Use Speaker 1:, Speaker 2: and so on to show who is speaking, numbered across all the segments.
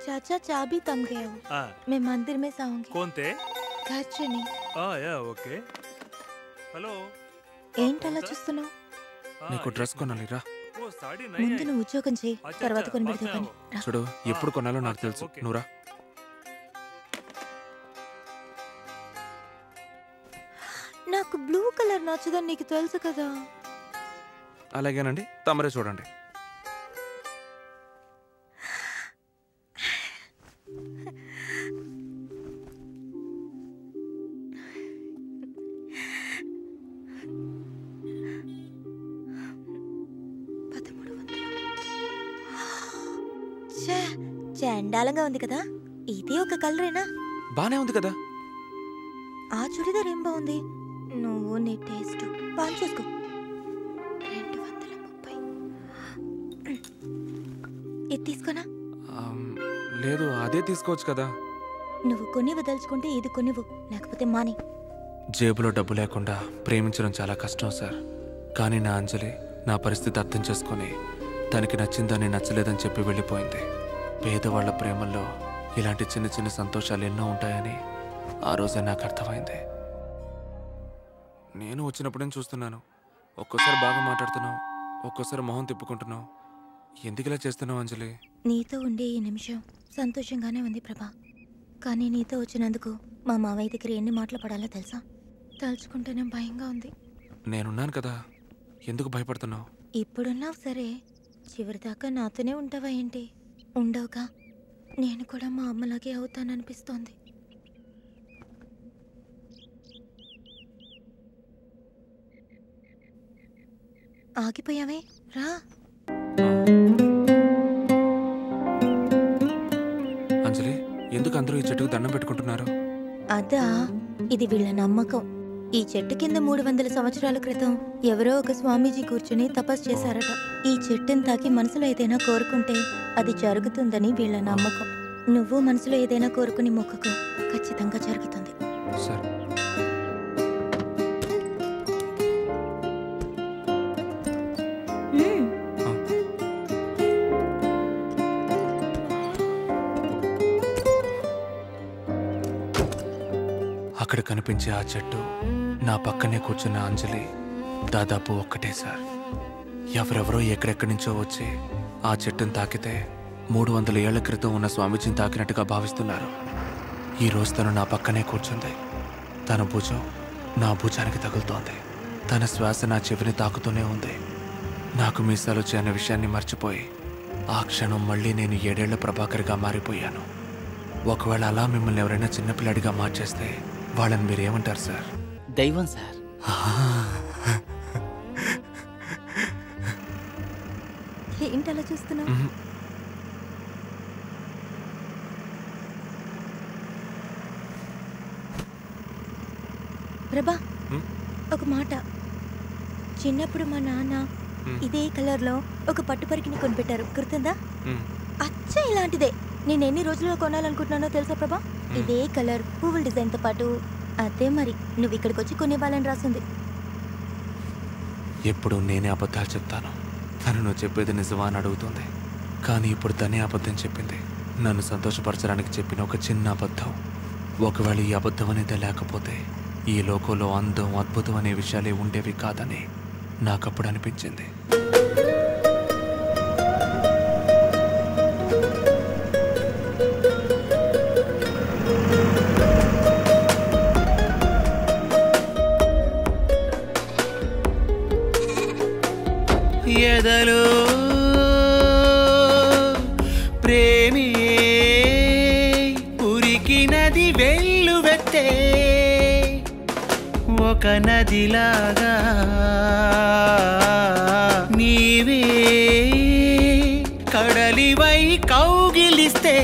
Speaker 1: चाचा चाबी थम गए हो। मैं मंदिर में जाऊंगी।
Speaker 2: कौन थे?
Speaker 1: ఖర్చుని.
Speaker 2: ఓకే. హలో
Speaker 1: ఏంటలా చూస్తున్నావు?
Speaker 3: నీకు డ్రెస్ కొనాలిరా.
Speaker 1: ముందు నువ్వు ఉద్యోగం చేయి, తర్వాత కొని పెడతావు కానీ.
Speaker 3: చూడు ఎప్పుడు కొనాలో నాకు తెలుసు, నువ్వురా.
Speaker 1: నాకు బ్లూ కలర్ నచ్చదని నీకు తెలుసు కదా.
Speaker 3: అలాగేనండి, తమరే చూడండి.
Speaker 1: చండాలంగా ఉంది కదా. ఇది ఒక కలరేనా?
Speaker 3: బానే ఉంది కదా.
Speaker 1: ఆ చుడిదార్ ఏం బాగుంది. నువ్వు నీ టేస్ట్ బాగా చూసుకో. 230. ఇది తీసుకోనా?
Speaker 3: లేదు, అదే తీసుకోవచ్చు కదా.
Speaker 1: నువ్వు కొని వదలుచుకుంటే ఇది కొనివ్వు, లేకపోతే మాని.
Speaker 3: జేబులో డబ్బు లేకుండా ప్రేమించడం చాలా కష్టం సార్. కానీ నా అంజలి నా పరిస్థితి అర్థం చేసుకొని తనకి నచ్చిందని నచ్చలేదని చెప్పి వెళ్ళిపోయింది. పేదవాళ్ల ప్రేమల్లో ఇలాంటి చిన్న చిన్న సంతోషాలు ఎన్నో ఉంటాయని ఆ రోజే నాకు అర్థమైంది. నేను వచ్చినప్పుడే చూస్తున్నాను. ఒక్కోసారి బాగా మాట్లాడుతున్నావు, ఒక్కోసారి మొహం తిప్పుకుంటున్నావు. ఎందుకు ఇలా చేస్తున్నావు అంజలి?
Speaker 1: నీతో ఉండే ఈ నిమిషం సంతోషంగానే ఉంది ప్రభా. కానీ నీతో వచ్చినందుకు మా మావయ్య దగ్గర ఎన్ని మాటలు పడాలో తెలుసా? తలుచుకుంటేనే భయంగా ఉంది.
Speaker 3: నేనున్నాను కదా, ఎందుకు భయపడుతున్నావు?
Speaker 1: ఇప్పుడున్నావు సరే, చివరిదాకా నాతోనే ఉంటావా ఏంటి? ఉండవుగా. నేను కూడా మా అమ్మలాగే అవుతాననిపిస్తోంది. ఆగిపోయావే, రా.
Speaker 3: అంజలి, ఎందుకు అందరూ ఈ చెట్టుకు దండం పెట్టుకుంటున్నారు?
Speaker 1: అదా, ఇది వీళ్ళ నమ్మకం. ఈ చెట్టు కింద 300 సంవత్సరాల క్రితం ఎవరో ఒక స్వామీజీ కూర్చుని తపస్సు చేశారట. ఈ చెట్టుని తాకి మనసులో ఏదైనా కోరుకుంటే అది జరుగుతుందని వీళ్ళ నమ్మకం. నువ్వు మనసులో ఏదైనా కోరుకుని మొక్కకు, ఖచ్చితంగా జరుగుతుంది.
Speaker 3: సరే. అక్కడ కనిపించే ఆ చెట్టు, నా పక్కనే కూర్చున్న అంజలి దాదాపు ఒక్కటే సార్. ఎవరెవరో ఎక్కడెక్కడి నుంచో వచ్చి ఆ చెట్టును తాకితే 300 ఏళ్ల క్రితం ఉన్న స్వామీజీని తాకినట్టుగా భావిస్తున్నారు. ఈ రోజు తను నా పక్కనే కూర్చుంది. తన భుజం నా భుజానికి తగులుతోంది. తన శ్వాస నా చెవిని తాకుతూనే ఉంది. నాకు మీసాలు చేయని విషయాన్ని మర్చిపోయి ఆ క్షణం మళ్ళీ నేను 7 ఏళ్ల ప్రభాకర్గా మారిపోయాను. ఒకవేళ అలా మిమ్మల్ని ఎవరైనా చిన్నపిల్లాడిగా మార్చేస్తే వాళ్ళని మీరేమంటారు సార్?
Speaker 4: దైవం సార్.
Speaker 1: ఏంటలా చూస్తున్నావు? ప్రభా, ఒక మాట. చిన్నప్పుడు మా నాన్న ఇదే కలర్లో ఒక పట్టు పరికిని కొనిపెట్టారు, గుర్తుందా? అచ్చ ఇలాంటిదే. నేను ఎన్ని రోజుల్లో కొనాలనుకుంటున్నానో తెలుసా ప్రభా? ఇదే కలర్, పువ్వుల డిజైన్తో పాటు. అదే మరి నువ్వు ఇక్కడికి వచ్చి కొనేవాళ్ళని రాసింది.
Speaker 3: ఎప్పుడు నేనే అబద్ధాలు చెప్తాను. తను నువ్వు చెప్పేది నిజమా అని అడుగుతుంది. కానీ ఇప్పుడు తనే అబద్ధం చెప్పింది. నన్ను సంతోషపరచడానికి చెప్పిన ఒక చిన్న అబద్ధం. ఒకవేళ ఈ అబద్ధం అనేది లేకపోతే ఈ లోకంలో అందం, అద్భుతం అనే విషయాలే ఉండేవి కాదని నాకప్పుడు అనిపించింది.
Speaker 5: ఎదలో ప్రేమే ఉరికినది వెల్లువెత్తే ఒక నదిలాగా నీవే కడలివై కౌగిలిస్తే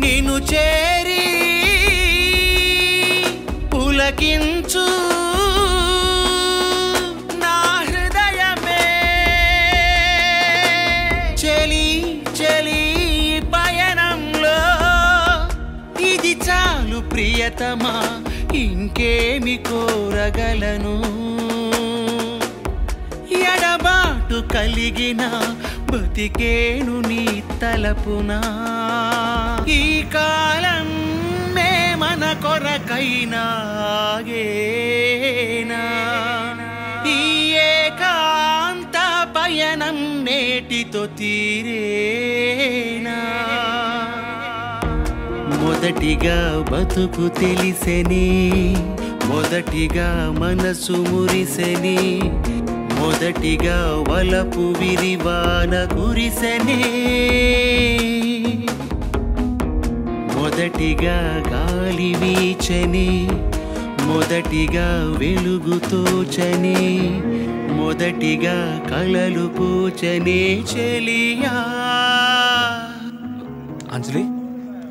Speaker 5: నిన్ను చేరి పులకించు ప్రియతమా, ఇంకేమి కోరగలను? ఎడబాటు కలిగిన బతికేను నీ తలపునా ఈ కాలం మే మన కొరకైనా ఆగేనా ఈ ఏకాంత పయనం నేటితో తీరేనా మొదటిగా బతుకు తెలిసెని మొదటిగా మనసు మురిసెని మొదటిగా వలపు విరివాన కురిసెని మొదటిగా గాలి వీచని మొదటిగా వెలుగు తోచని మొదటిగా కలలు పూచని చెలియా.
Speaker 3: అంజలి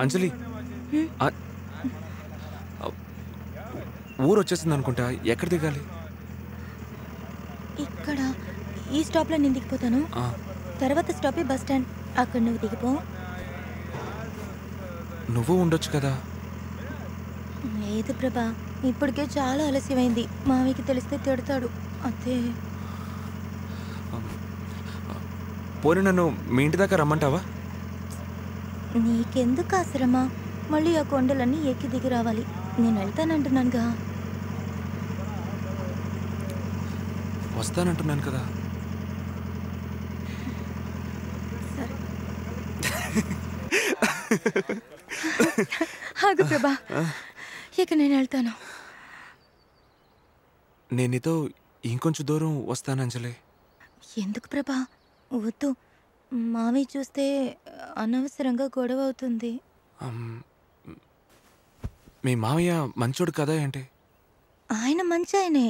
Speaker 3: అంజలి ఊరు వచ్చేసింది అనుకుంటా. ఎక్కడ దిగాలి?
Speaker 1: ఇక్కడ ఈ స్టాప్లో నేను దిగిపోతాను. తర్వాత స్టాపే బస్ స్టాండ్. అక్కడ నువ్వు దిగిపో.
Speaker 3: నువ్వు ఉండొచ్చు కదా.
Speaker 1: లేదు ప్రభా, ఇప్పటికే చాలా ఆలస్యమైంది. మావికి తెలిస్తే తిడతాడు. అదే
Speaker 3: పోనీ నన్ను మీ ఇంటి దాకా రమ్మంటావా?
Speaker 1: నీకెందుకు ఆశ్రమ? మళ్ళీ ఆ కొండలన్నీ ఎక్కి దిగి రావాలి. నేను వెళ్తానంటున్నానుగా.
Speaker 3: వస్తానంటున్నాను కదా.
Speaker 1: సరే ఆగు ప్రభా, ఇక నేను వెళ్తాను.
Speaker 3: నేను నీతో ఇంకొంచెం దూరం వస్తాను అంజలి.
Speaker 1: ఎందుకు ప్రభా? వద్దు, మావి చూస్తే అనవసరంగా గొడవ అవుతుంది.
Speaker 3: మీ మావయ్య మంచోడు కదా ఏంటి?
Speaker 1: ఆయన మంచి ఆయనే.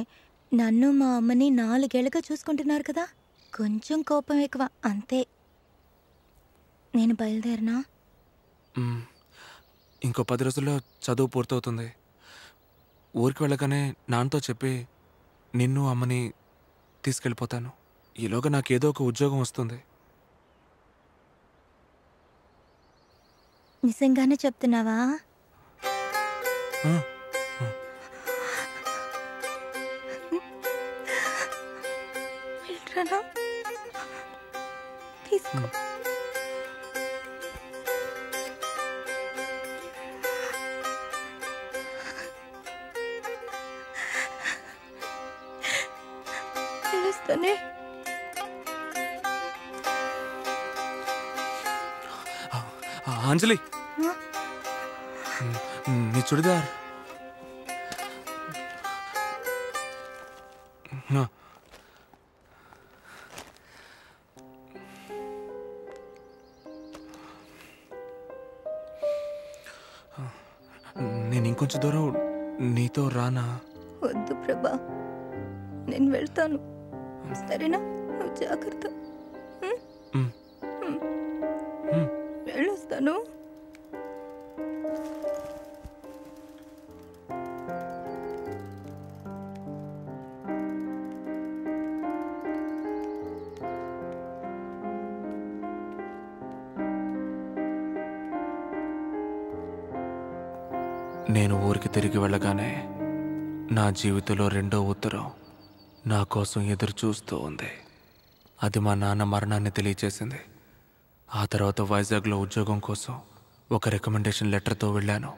Speaker 1: నన్ను మా అమ్మని 4 ఏళ్ళుగా చూసుకుంటున్నారు కదా. కొంచెం కోపం ఎక్కువ అంతే. నేను బయలుదేరినా?
Speaker 3: ఇంకో 10 రోజుల్లో చదువు పూర్తవుతుంది. ఊరికి వెళ్ళగానే నాన్నతో చెప్పి నిన్ను అమ్మని తీసుకెళ్ళిపోతాను. ఈలోగా నాకేదో ఒక ఉద్యోగం వస్తుంది.
Speaker 1: నిజంగానే చెప్తున్నావా? వెళ్ళరానా? తీసుకో. వెళ్ళొస్తానే.
Speaker 3: అంజలి, నీ చుడిదార్. నేను ఇంకొంచెం దూరం నీతో రానా?
Speaker 1: వద్దు ప్రభా, నేను వెళ్తాను. సరేనా? నువ్వు జాగ్రత్త. వెళ్ళొస్తాను.
Speaker 3: నేను ఊరికి తిరిగి వెళ్ళగానే నా జీవితంలో 2వ ఉత్తరం నా కోసం ఎదురు చూస్తూ ఉంది. అది మా నాన్న మరణాన్ని తెలియచేసింది. ఆ తర్వాత వైజాగ్లో ఉద్యోగం కోసం ఒక రికమెండేషన్ లెటర్తో వెళ్ళాను.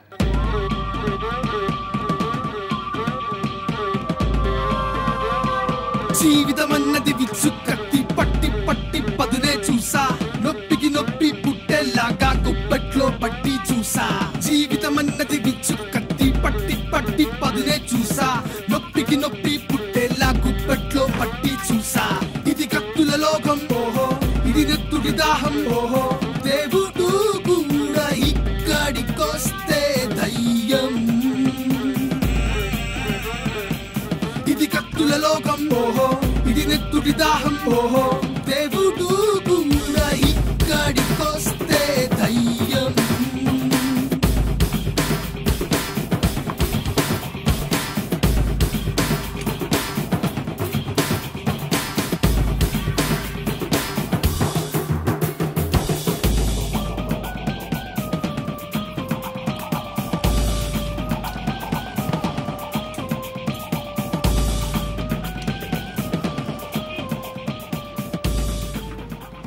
Speaker 4: జీవితమన్నది విచ్చు కత్తి పట్టి పట్టి పదునే చూసా. నొప్పికి నొప్పి పుట్టేలాగా గుప్పెట్లో పట్టి చూసా. జీవితమన్నది విచ్చు కత్తి పట్టి పట్టి పదునే చూసా. నొప్పికి నొప్పి పుట్టేలా గుప్పెట్లో పట్టి చూసా. ఇది కత్తుల లోకం, ఓహో ఇది నెత్తుడి దాహం, ఓహో దేవుడు కూడా ఇక్కడికొస్తే దయ్యం. ఇది కత్తుల లోకం, ఓహో ఇది నెత్తుడి దాహం, ఓహో దేవుడు కూడా ఇక్కడికొస్తే దయ్యం.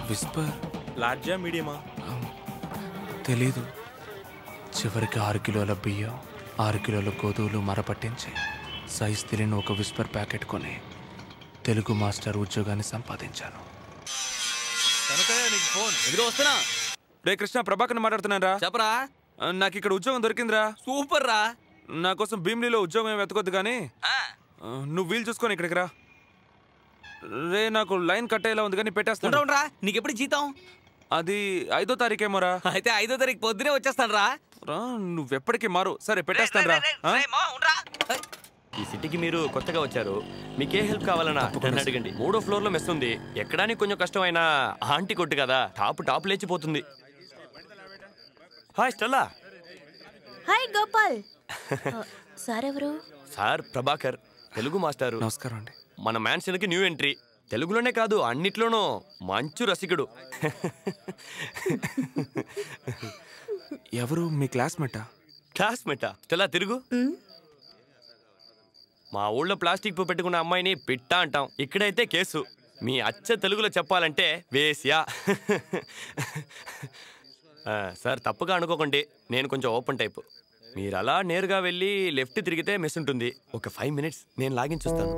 Speaker 3: విస్పర్
Speaker 2: లార్జా మీడియమా?
Speaker 3: తెలీదు. చివరికి 6 కిలోల బియ్యం 6 కిలోల గోధుమలు మరపట్టించి సైజ్ తెలియని ఒక విస్పర్ ప్యాకెట్ కొని తెలుగు మాస్టర్ ఉద్యోగాన్ని సంపాదించాను. రే కృష్ణ, ప్రభాకర్ మాట్లాడుతున్నారా?
Speaker 6: చెప్పరా.
Speaker 3: నాకు ఇక్కడ ఉద్యోగం దొరికిందిరా.
Speaker 6: సూపర్ రా.
Speaker 3: నా కోసం భీమిలీలో ఉద్యోగం ఏమి వెతకొద్దు కానీ నువ్వు వీలు చూసుకొని ఇక్కడికి రా. రే నాకు లైన్ కట్టేలా ఉంది కానీ పెట్టేస్తాను.
Speaker 6: నీకెప్పుడు జీతం?
Speaker 3: అది 5వ తారీఖేమోరా.
Speaker 6: అయితే 5వ తారీఖు పొద్దునే వచ్చేస్తాను రా.
Speaker 3: నువ్వెప్పటికీ మారు. సరే పెట్టేస్తాను రా.
Speaker 7: ఈ సిటీకి మీరు కొత్తగా వచ్చారు, మీకే హెల్ప్ కావాలన్నా నన్ను అడగండి. 3వ ఫ్లోర్లో మెస్ ఉంది. ఎక్కడానికి కొంచెం కష్టమైనా ఆంటీ కొట్టు కదా, టాప్ లేచిపోతుంది. Hi Stella.
Speaker 1: Hi Gopal. Sir ఎవరు?
Speaker 7: సార్ ప్రభాకర్, తెలుగు మాస్టారు.
Speaker 3: నమస్కారం అండి.
Speaker 7: మన మ్యాన్షన్కి న్యూ ఎంట్రీ. తెలుగులోనే కాదు అన్నిట్లోనూ మంచు రసికుడు.
Speaker 3: ఎవరు? మీ క్లాస్మేటా?
Speaker 7: క్లాస్మేటా? స్టెల్లా తిరుగు. మా ఊళ్ళో ప్లాస్టిక్ పూ పెట్టుకున్న అమ్మాయిని పిట్ట అంటాం. ఇక్కడైతే కేసు. మీ అచ్చ తెలుగులో చెప్పాలంటే వేశ్యా. సార్ తప్పుగా అనుకోకండి, నేను కొంచెం ఓపెన్ టైపు. మీరు అలా నేరుగా వెళ్ళి లెఫ్ట్ తిరిగితే మెస్ ఉంటుంది. ఒక 5 మినిట్స్ నేను లాగిన్ చూస్తాను.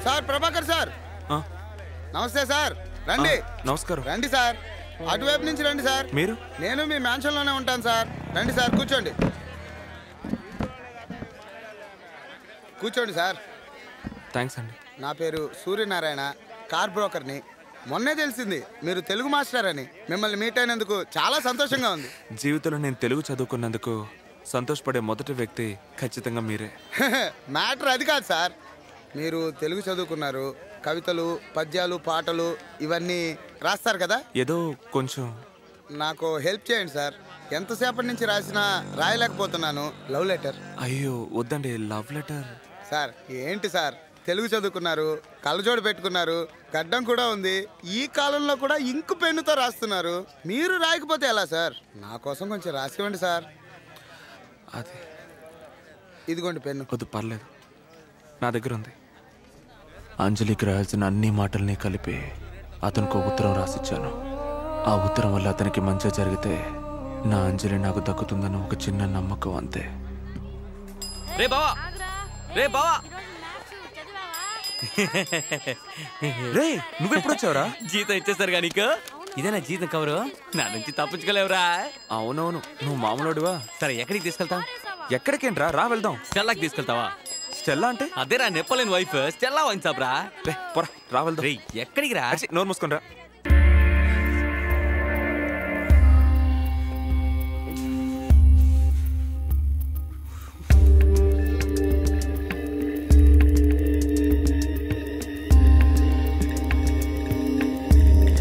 Speaker 8: Sir Prabhakar sir. నమస్తే సార్. రండి.
Speaker 3: నమస్కారం.
Speaker 8: రండి సార్, అటువైపు నుంచి రండి సార్.
Speaker 3: మీరు?
Speaker 8: నేను మీ మ్యాన్షన్లోనే ఉంటాను సార్. రండి సార్, కూర్చోండి. కూర్చోండి సార్.
Speaker 3: థ్యాంక్స్ అండి.
Speaker 8: నా పేరు సూర్యనారాయణ, కార్ బ్రోకర్ని. మొన్నే తెలిసింది మీరు తెలుగు మాస్టర్ అని. మిమ్మల్ని మీట్ అయినందుకు చాలా సంతోషంగా ఉంది.
Speaker 3: జీవితంలో నేను తెలుగు చదువుకున్నందుకు సంతోషపడే మొదటి వ్యక్తి ఖచ్చితంగా మీరే.
Speaker 8: మ్యాటర్ అది కాదు సార్. మీరు తెలుగు చదువుకున్నారు, కవితలు, పద్యాలు, పాటలు ఇవన్నీ రాస్తారు కదా.
Speaker 3: ఏదో కొంచెం.
Speaker 8: నాకు హెల్ప్ చేయండి సార్. ఎంతసేపటి నుంచి రాసినా రాయలేకపోతున్నాను. Love letter.
Speaker 3: అయ్యో వద్దండి. లవ్ లెటర్
Speaker 8: సార్ ఏంటి సార్, తెలుగు చదువుకున్నారు, కళ్ళజోడు పెట్టుకున్నారు, గడ్డం కూడా ఉంది. ఈ కాలంలో కూడా ఇంకు పెన్నుతో రాస్తున్నారు. మీరు రాయకపోతే ఎలా సార్? నా కోసం కొంచెం రాసివ్వండి సార్.
Speaker 3: అది
Speaker 8: ఇదిగోండి పెన్ను.
Speaker 3: వద్దు, పర్లేదు, నా దగ్గర ఉంది. అంజలికి రాయాల్సిన అన్ని మాటల్ని కలిపి అతనికి ఉత్తరం రాసిచ్చాను. ఆ ఉత్తరం వల్ల అతనికి మంచి జరిగితే నా అంజలి నాకు దక్కుతుందని ఒక చిన్న నమ్మకం, అంతే.
Speaker 6: రే బావా, రే బావా.
Speaker 3: రే నువ్వెప్పుడు వచ్చావురా?
Speaker 6: జీతం ఇచ్చేస్తారు కానీ నీకు ఇదేనా జీతం కవరు? నా నుంచి తప్పించుకోలేవురా.
Speaker 3: అవునవును, నువ్వు మామూలుడివా.
Speaker 6: సరే ఎక్కడికి తీసుకెళ్తాం?
Speaker 3: ఎక్కడికేంట్రా, రా వెళ్దాం.
Speaker 6: స్టెల్లాకి తీసుకెళ్తావా?
Speaker 3: స్టెల్లా అంటే
Speaker 6: అదేరా నెప్పలేని వైఫ్ స్టెల్లా వైన్ షాప్ రా.
Speaker 3: రా వెళ్దాం.
Speaker 6: ఎక్కడికి రా?
Speaker 3: నోరు మూసుకొని రా.